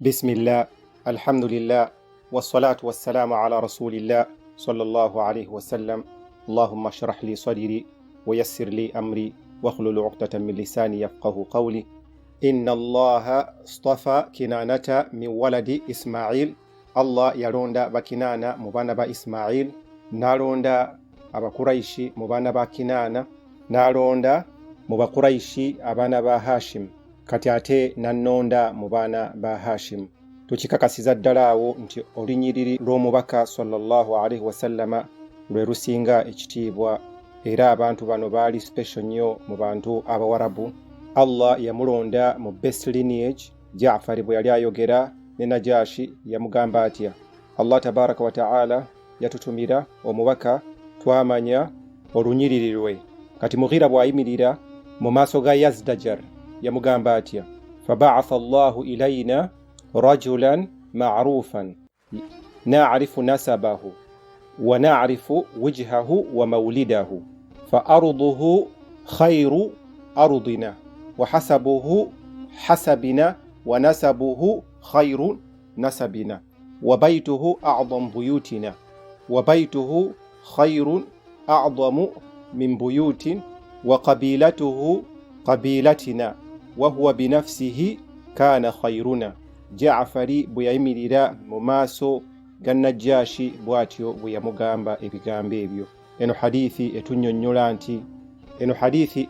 بسم الله الحمد لله والصلاة والسلام على رسول الله صلى الله عليه وسلم اللهم اشرح لي صدري ويسر لي أمري واحلل عقدة من لساني يفقه قولي إن الله اصطفى كنانة من ولد إسماعيل الله يروندا بكنانة مبانا با إسماعيل ناروندا أبا قريشي مبانا با كنانة ناروندا مبا قريشي أبانا با هاشم kati ate nannonda mu baana ba Hashim. Tukikakasiza ddala awo nti olunyiriri lw'omubaka sallallahu alaihi wasallama lwe lusinga ekitiibwa era abantu bano baali special nnyo mu bantu abawarabu. Allah yamulonda mu best lineage. Jaafari bwe yali ayogera ne Najashi yamugamba atya, Allah tabaraka wa ta'ala yatutumira omubaka twamanya olunyiriri lwe. Kati Mughira bw'ayimirira mu maaso ga Yazdajar yamugamba atya, faba'atha Allahu ilayna rajulan ma'rufan na'rifu nasabahu wa na'rifu wajhahu wa mawlidahu fa arduhu khayru ardina wa hasabuhu hasabina wa nasabuhu khayru nasabina wa baytuhu a'dham buyutina wa baytuhu khayrun a'dhamu min buyutin wa qabilatuhu qabilatina wa huwa binafsihi kana khayruna. Jaafari bwe yayimirira mu maaso ga Najashi bw'atyo bwe yamugamba ebigambo ebyo. Eno hadithi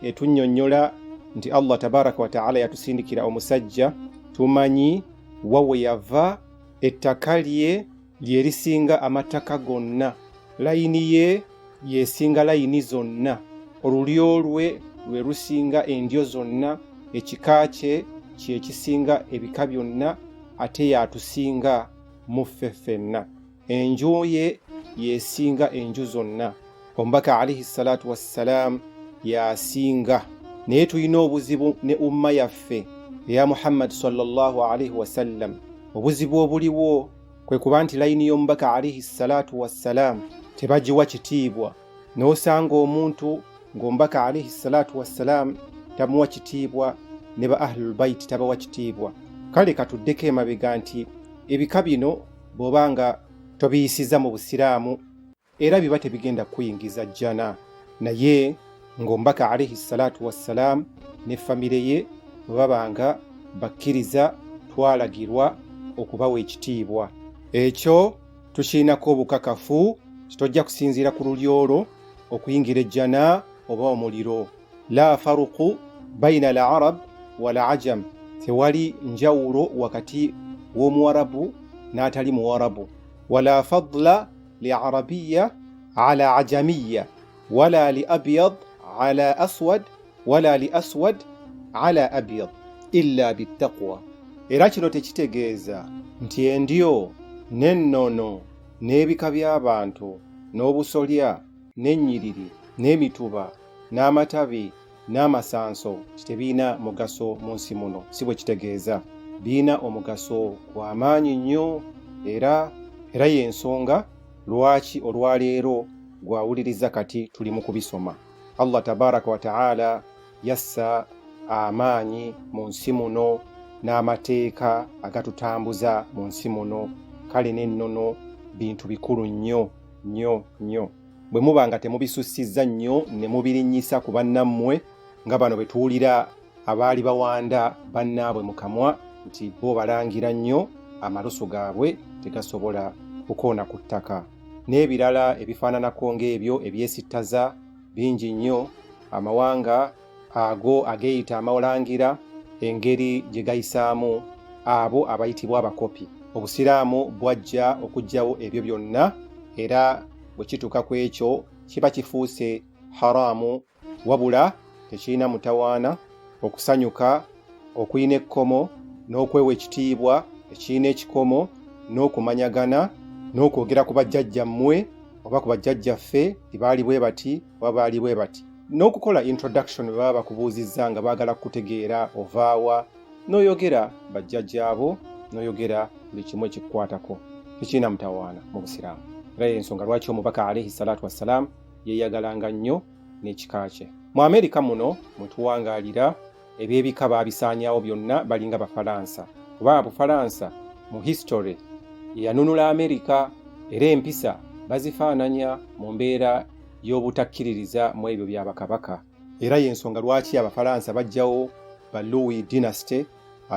etunnyonnyola nti Allah tabaraka wa ta'ala yatusindikira omusajja tumanyi wawe yava, ettaka lye lyerisinga amataka gonna, layini ye yesinga layini zonna, olulyo lwe lwe lusinga endyo zonna, ekika kye kyekisinga ebika byonna, ate yatusinga mu ffe ffenna, enju ye yesinga enju zonna. Omubaka alayhi salatu wassalam yasinga. Naye tulina obuzibu ne umma yaffe eya Muhammad sallallahu alayhi wasallam. Obuzibu obuliwo kwe kuba nti layini y'omubaka alayhi salatu wassalam tebagiwa kitiibwa, n'osanga omuntu ng'omubaka alayhi salatu wassalam tamuwa kitiibwa ne ba ahlul bayt tabawa kitiibwa. Kale katuddeko emabega nti ebika bino bw'obanga tobiyisiza mu busiraamu era biba tebigenda kuyingiza jjana, naye ng'omubaka alayhi salatu wassalam ne famire ye bwe babanga bakkiriza twalagirwa okubawa ekitiibwa. Ekyo tukirinako obukakafu, tojja kusinziira ku lulyolo okuyingira ejjana oba omuliro. La faruqu baina al-arab wal-ajam, tewali njawulo wakati w'omuwarabu n'atali muwarabu. Wala fadla li arabiyya ala ajamiyya wala li abyad ala aswad wala li aswad ala abyad illa bittaqwa. Era kino tekitegeeza nti endyo n'ennono n'ebika by'abantu n'obusolya n'ennyiriri n'emituba n'amatabi n'amasanso tebiina mugaso mu nsi muno, si bwe kitegeeza. Biina omugaso gw'amaanyi nnyo era y'ensonga lwaki olwaleero gwawuliriza kati tuli mu kubisoma. Allah tabaraka wa ta'ala yassa amaanyi mu nsi muno n'amateeka agatutambuza mu nsi muno. Kale n'ennono bintu bikulu nnyo nnyo nnyo. Bwe muba nga temubisussizza nnyo ne mubirinnyisa ku bannammwe nga bano bwe tuwulira abaali bawanda bannaabwe mu kamwa nti bo balangira nnyo, amalusu gaabwe tegasobola kukoona ku ttaka. N'ebirala ebifaananako ng'ebyo ebyesittaza bingi nnyo. Amawanga ago ageeyita amalangira, engeri gye gayisaamu abo abayitibwa abakopi. Obusiraamu bwajja okuggyawo ebyo byonna era bwe kituuka ku ekyo kiba kifuuse haramu, wabula tekirina mutawaana. Okusanyuka okuyina ekkomo n'okwewa ekitiibwa ekirina ekikomo, n'okumanyagana n'okwogera ku bajjajjammwe oba ku bajjajjaffe tibaali bwe bati oba baali bwe bati, n'okukola introduction bwe baba bakubuuzizza nga baagala kutegeera ovaawa, n'oyogera bajjajjaabo, n'oyogera buli kimu ekikukwatako. Tekirina mutawaana mu busiraamu. Era y'ensonga lwaki omubaka alayhi salatu wassalam yeyagalanga nnyo n'ekika kye. Mu Amerika muno mwe tuwangaalira ebyebika baabisaanyaawo byonna balinga Bafalansa. oba Bufalansa mu history yanunula Amerika era empisa bazifaananya mu mbeera y'obutakkiririza mu ebyo bya bakabaka. Era y'ensonga lwaki Abafalansa bajjawo ba Louis dynasty,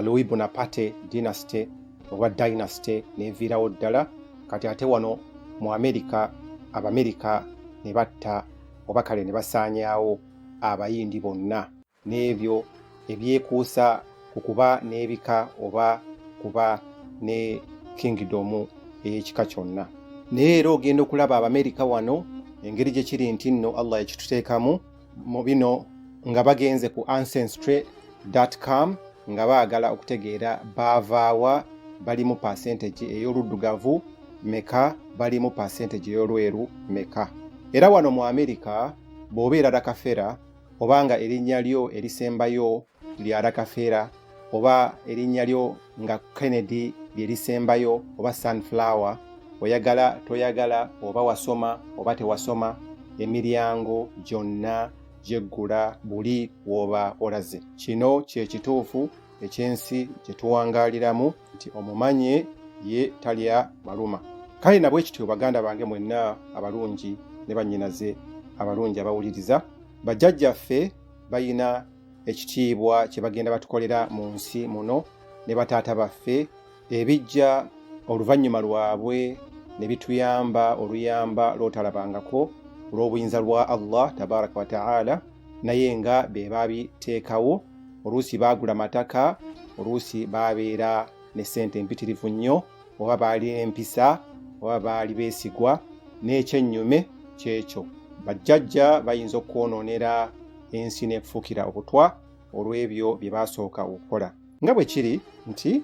Louis Bonaparte dynasty oba dynasty neviirawo ddala. Kati ate wano mu Amerika Abamerika ne batta oba kale ne basaanyaawo Abayindi bonna n'ebyo ebyekuusa ku kuba n'ebika oba kuba ne kingdom ey'ekika kyonna. Naye era ogenda okulaba Abamerika wano engeri gye kiri nti nno Allah yakituteekamu mu bino nga bagenze ku ancestry.com nga baagala okutegeera baavaawa, balimu percentage ey'oluddugavu meka, balimu percentage ey'olweru meka. Era wano mu Amerika bw'obeera Rockefeller obanga erinnya lyo erisembayo lya Rockefeller oba erinnya lyo nga Kennedy lyerisembayo oba Sunflower, oyagala toyagala oba wasoma oba tewasoma, emiryango gyonna gyeggula buli w'oba olaze. Kino kye kituufu ekyensi gye tuwangaaliramu nti omumanye ye talya maluma. Kale nabwe ekityo baganda bange mwenna abalungi ne bannyinaze abalungi abawuliriza, bajjajjaffe bayina ekitiibwa kye bagenda batukolera mu nsi muno ne bataata baffe ebijja oluvannyuma lwabwe ne bituyamba oluyamba lw'otalabangako olw'obuyinza lwa Allah tabaraka wa ta'ala, naye nga be babiteekawo. Oluusi baagula mataka, oluusi babeera ne ssente mpitirivu nnyo, oba baali empisa oba baali beesigwa, n'ekyennyume kyekyo. Bajjajja bayinza okwonoonera ensi n'ekufuukira obutwa olw'ebyo bye baasooka okukola. Nga bwe kiri nti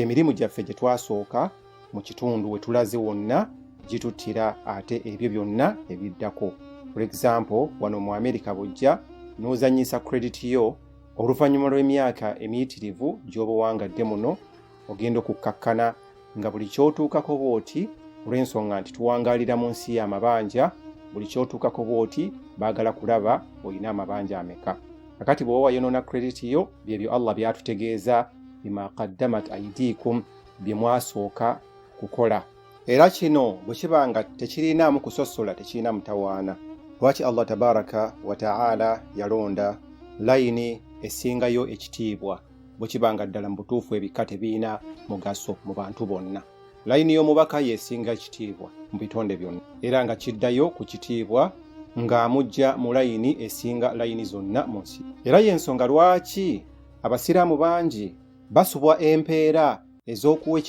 emirimu gyaffe gye twasooka mu kitundu we tulaze wonna gituttira ate ebyo byonna ebiddako. For example, wano mu Amerika bujja n'ozannyisa credit yo oluvannyuma lw'emyaka emiyitirivu gy'oba owangadde muno, ogenda okukkakkana nga buli ky'otuukako bw'oti olw'ensonga nti tuwangaalira mu nsi y'amabanja, buli ky'otuukako bw'oti baagala kulaba olina amabanja ameka. Kakati bw'oba wayonoona credit yo, byebyo Allah byatutegeeza bima qaddamat aydikum, bye mwasooka kukola. Era kino bwe kiba nga tekirinaamu kusosola tekirina mutawaana. Lwaki Allah tabaraka wa ta'ala yalonda layini esingayo ekitiibwa bwe kiba nga ddala mu butuufu ebika tebiina mugaso mu bantu bonna. Layini y'omubaka yesinga ekitiibwa mu bitonde byonna, era nga kiddayo ku kitiibwa ng'amujja mu layini esinga layini zonna mu nsi. Era y'ensonga lwaki abasiraamu bangi basubwa empeera ez'okuwa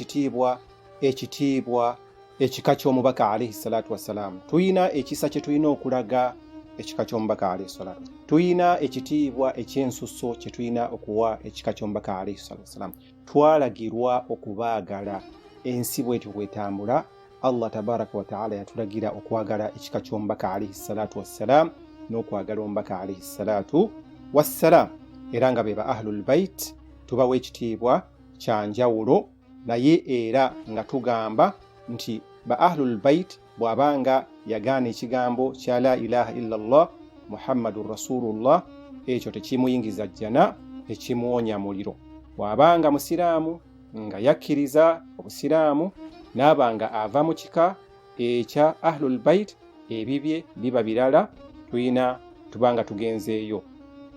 ekitiibwa ekika ky'omubaka alayhi salatu wassalamu. Tuyina ekisa kye tulina okulaga ekika ky'omubaka alayhi salatu. Tuyina ekitiibwa ekyensusso kye tulina okuwa ekika ky'omubaka alayhi salatu wassalamu. Twalagirwa okubaagala ensi bwetyo bwetambula. Allah tabaraka wa ta'ala yatulagira okwagala ekika ky'omubaka alayhi salatu wassalamu n'okwagala omubaka alayhi salatu wassalamu. Era nga beba ahlul bait tubawa ekitiibwa kya njawulo, naye era nga tugamba nti ba ahlul bait bw'abanga yagaana ekigambo kya la ilaha illallah muhammadun rasulullah, ekyo tekimuyingiza jjana, tekimuwonya muliro. Bw'abanga musiraamu nga yakkiriza obusiraamu n'abanga ava mu kika ekya ahlul bait, ebibye biba birala, tubanga tugenzeeyo.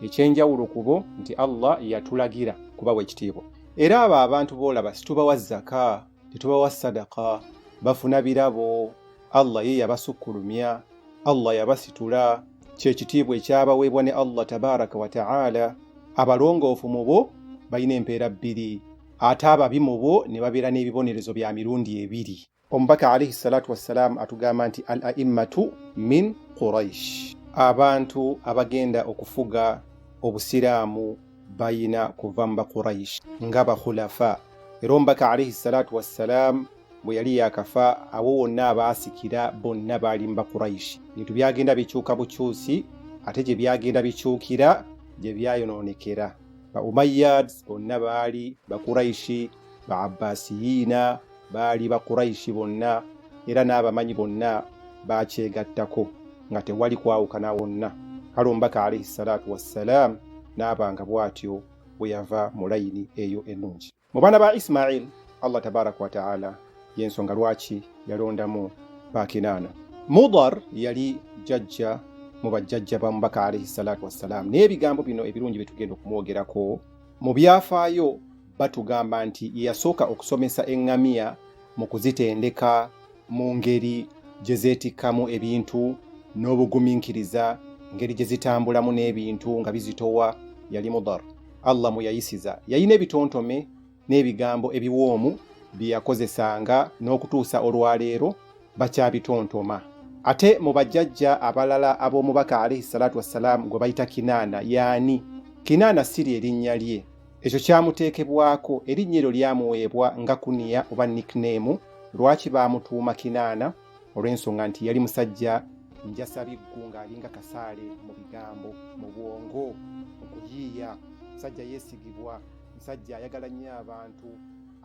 Ekyenjawulo kubo nti Allah yatulagira kubawa ekitiibwa. Era abo abantu boolaba situbawa zaka, tetubawa sadaka, bafuna birabo. Allah ye yabasukkulumya, Allah yabasitula, kyekitiibwa ekyabaweebwa ne Allah tabaraka wa ta'ala. Abalongoofu mu bo balina empeera bbiri, ate ababi mu bo ne babeera n'ebibonerezo bya mirundi ebiri. Omubaka alayhi salatu wassalamu atugamba nti al a'immatu min Quraish, abantu abagenda okufuga obusiraamu bayina kuva mu Quraish nga bakhulafa. Era omubaka alayhi salatu wassalamu bwe yali yakafa, abo wonna abaasikira bonna baali mu Quraish. Ebintu byagenda bikyuka bukyusi, ate gye byagenda bikyukira gye byayonoonekera. Ba Umayyads bonna baali ba Quraishi, ba Abbasiyina baali ba Quraishi bonna, era n'abamanyi bonna bakyegattako nga tewali kwawukana wonna. Kale omubaka alayhi salatu wassalamu n'abanga bw'atyo bwe yava mu layini eyo ennungi. mu baana ba ISMAEL Allah tabaraka wa ta'ala yensonga lwaki yalondamu ba Kinaana. Mudar yali jajja mu bajjajja ba Omubaka alayhi salatu wassalam. N'ebigambo bino ebirungi betugenda okumwogerako mu byafaayo batugamba nti yasooka okusomesa eŋŋamiya mu kuzitendeka mu ngeri gye zeetikkamu ebintu n'obugumiikiriza, ngeri gye zitambulamu n'ebintu nga bizitowa. Yali Mudar. Allah muyayisiza. Yalina ebitontome n'ebigambo ebiwoomu bye yakozesanga n'okutuusa olwaleero bakyabitontoma. Ate mu bajjajja abalala ab'Omubaka alayhi salatu wassalam gwe bayita Kinaana, yaani Kinaana si erinnya lye. Ekyo kyamuteekebwako, erinnya eryo lyamuweebwa nga kuniya oba nickname. Lwaki baamutuuma Kinaana? Olw'ensonga nti yali musajja njasabiggu ng'alinga kasaale mu bigambo, mu bwongo, mu kuyiiya, musajja yeesigibwa, musajja ayagala nnyo abantu,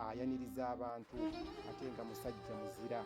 ayaniriza abantu, ate nga musajja muzira.